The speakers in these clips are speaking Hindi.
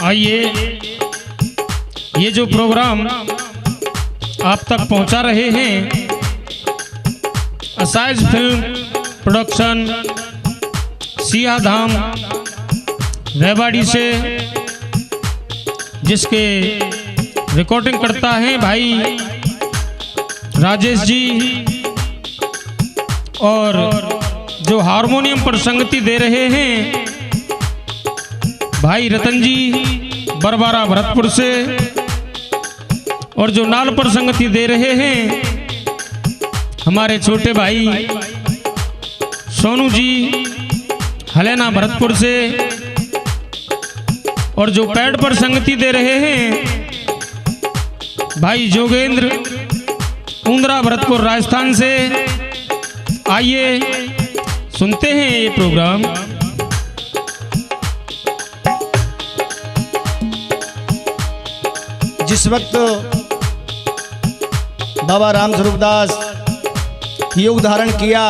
आइए ये जो प्रोग्राम आप तक पहुंचा रहे हैं असाइज फिल्म प्रोडक्शन सिया धाम रेवाड़ी से, जिसके रिकॉर्डिंग करता है भाई राजेश जी, और जो हारमोनियम पर संगति दे रहे हैं भाई रतन जी बरबारा भरतपुर से, और जो नाल पर संगति दे रहे हैं हमारे छोटे भाई सोनू जी हलेना भरतपुर से, और जो पैड पर संगति दे रहे हैं भाई जोगेंद्र उंदरा भरतपुर राजस्थान से। आइए सुनते हैं ये प्रोग्राम। जिस वक्त बाबा राम स्वरूप दास योग धारण किया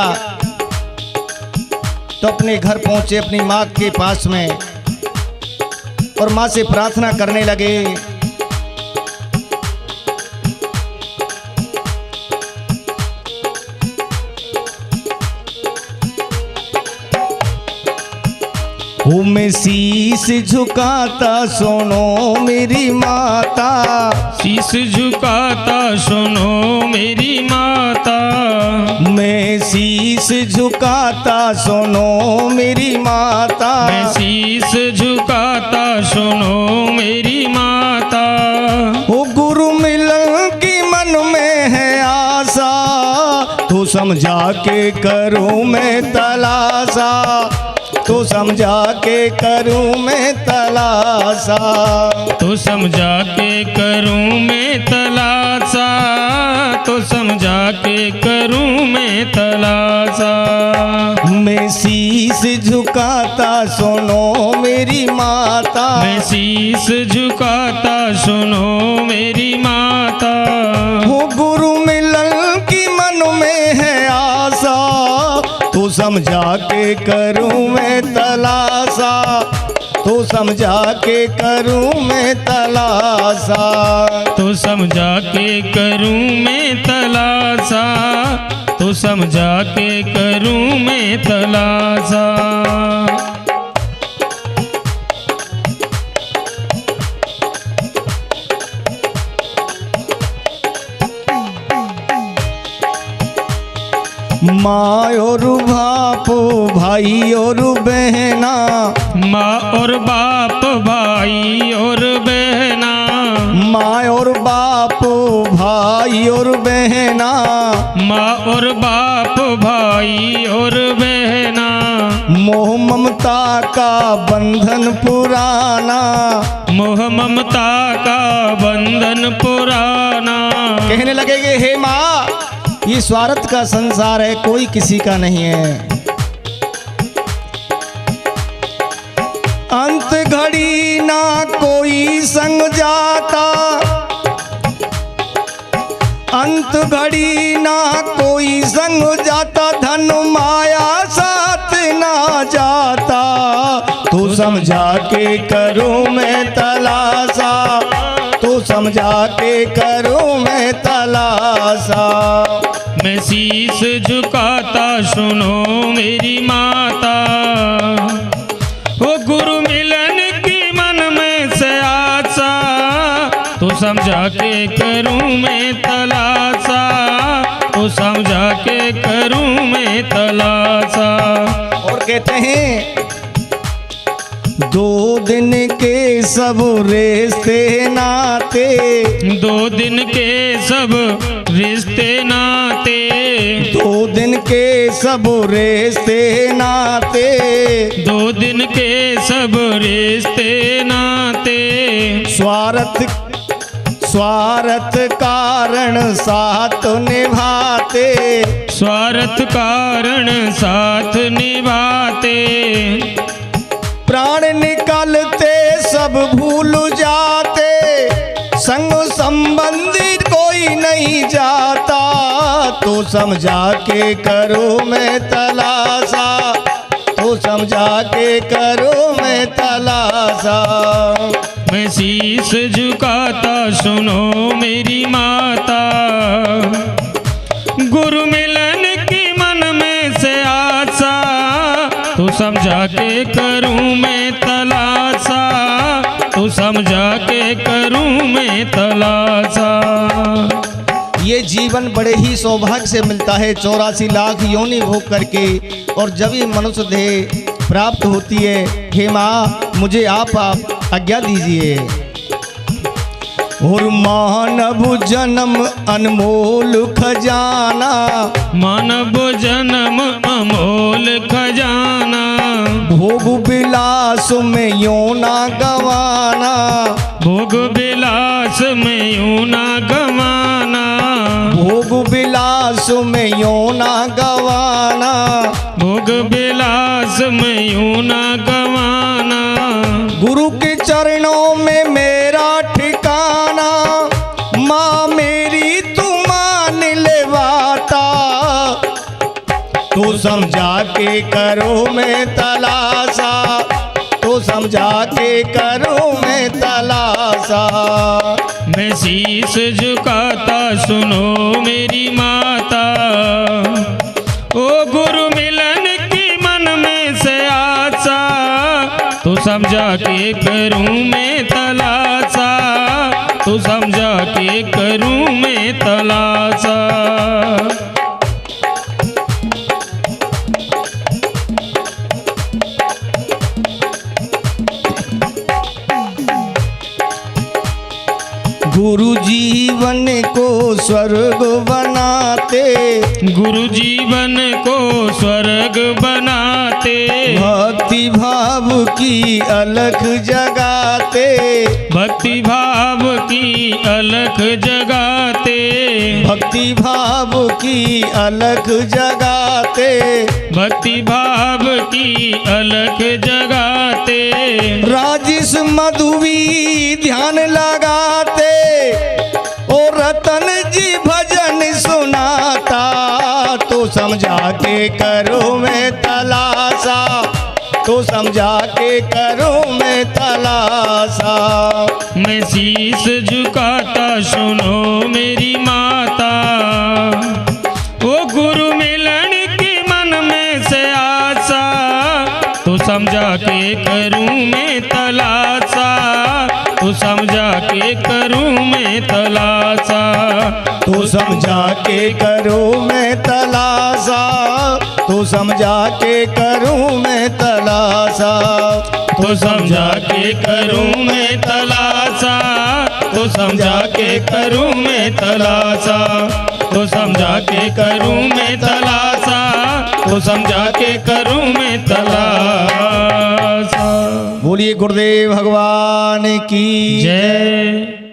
तो अपने घर पहुंचे अपनी माँ के पास में और माँ से प्रार्थना करने लगे। हो मैं शीश झुकाता सुनो मेरी माता, शीश झुकाता सुनो मेरी माता, मैं शीश झुकाता सुनो मेरी माता, मैं शीश झुकाता सुनो मेरी माता। हो गुरु मिलन की मन में है आशा, तू समझा के करूं मैं तलाशा, तू समझा के करूं मैं तलाशा, तो समझा के करूं मैं तलाशा, तो समझा के करूं मैं तलाशा। मैं शीश झुकाता सुनो मेरी माता, मैं शीश झुकाता सुनो मेरी माता। हो गुरु मिलन की मन में है आशा, तू समझा के करूं मैं तलाशा, तू समझा के करूं मैं तलाशा, तो समझा के करूं मैं तलाशा, तो समझा के करूं मैं तलाशा। माँ और बाप भाई और बहना, माँ और बाप भाई और बहना, माँ और बाप भाई और बहना, माँ और बाप भाई और बहना। मोह ममता का बंधन पुराना, मोह ममता का बंधन पुराना। कहने लगेंगे हे माँ ये स्वार्थ का संसार है, कोई किसी का नहीं है। अंत घड़ी ना कोई संग जाता, अंत घड़ी ना कोई संग जाता, धन माया साथ ना जाता, तू समझा के करूं मैं तलाशा, तू समझा के करूं मैं तलाशा। मैं शीश झुकाता सुनो मेरी माता, वो गुरु मिलन की मन में से आशा, तो समझा के करूं मैं तलाशा, तो समझा के करूं मैं तलाशा। और कहते हैं दो दिन के सब रिश्ते नाते, दो दिन के सब रिश्ते नाते, दो दिन के सब रिश्ते नाते, दो दिन के सब रिश्ते नाते। स्वार्थ स्वार्थ कारण साथ निभाते, स्वार्थ कारण साथ निभाते। प्राण निकलते सब भूल जाते, संग संबंधी कोई नहीं जाता, तो समझा के करो मैं तलाशा, तो समझा के करो मैं तलाशा। मैं शीश झुकाता सुनो मेरी माता। गुरु मिलन की मन में से आशा, तू समझा के करूं मैं तलाशा, तू समझा के करूं मैं तलाशा। ये जीवन बड़े ही सौभाग्य से मिलता है 84 लाख योनि भोग करके, और जब ये मनुष्य देह प्राप्त होती है, हे माँ मुझे आप आज्ञा दीजिए। और मानव जन्म अनमोल खजाना, मानव जन्म अमोल खजाना, भोग विलास में यूं ना गवाना, भोग विलास में यूं ना गवाना, भोग विलास में यूं ना गवाना, भोग विलास में यूं ना गवाना। गुरु के चरणों में मेरा ठिकाना, माँ मेरी तू मान ले बाता, तू समझा के करो मैं तलाशा, तू समझा के करो मैं तलाशा। मैं शीश झुकाता सुनो मेरी माता। ओ गुरु मिलन की मन में से आशा, तू समझा के करूं मैं तलाशा, तू समझा के करूं मैं तलाशा। गुरु जीवन को स्वर्ग बनाते, गुरु जीवन को स्वर्ग बनाते, भक्ति भाव की अलख जगाते, भक्ति भाव की अलख जगाते, भक्ति भाव की अलख जगाते, भक्ति भाव की अलख जगाते। राजिश मधुवी ध्यान लगाते, और रतन जी भजन सुनाता, तो समझा के करो मैं तलाशा, तो समझा के करो मैं तलाशा। मैं शीश झुकाता सुनो मेरी माता। ओ गुरु मिलन की मन में से आशा, तो समझा के करूं मैं तलाशा, तो समझा के करूं मैं तलाशा, तो समझा के करो मैं तलाशा, तो समझा के करूं मैं तलाशा, तो समझा के करूं मैं तलाशा, तो समझा के करूं मैं तलाशा, तो समझा के करूं मैं तलाशा, तो समझा के करूं मैं तलाशा। बोलिए गुरुदेव भगवान की जय।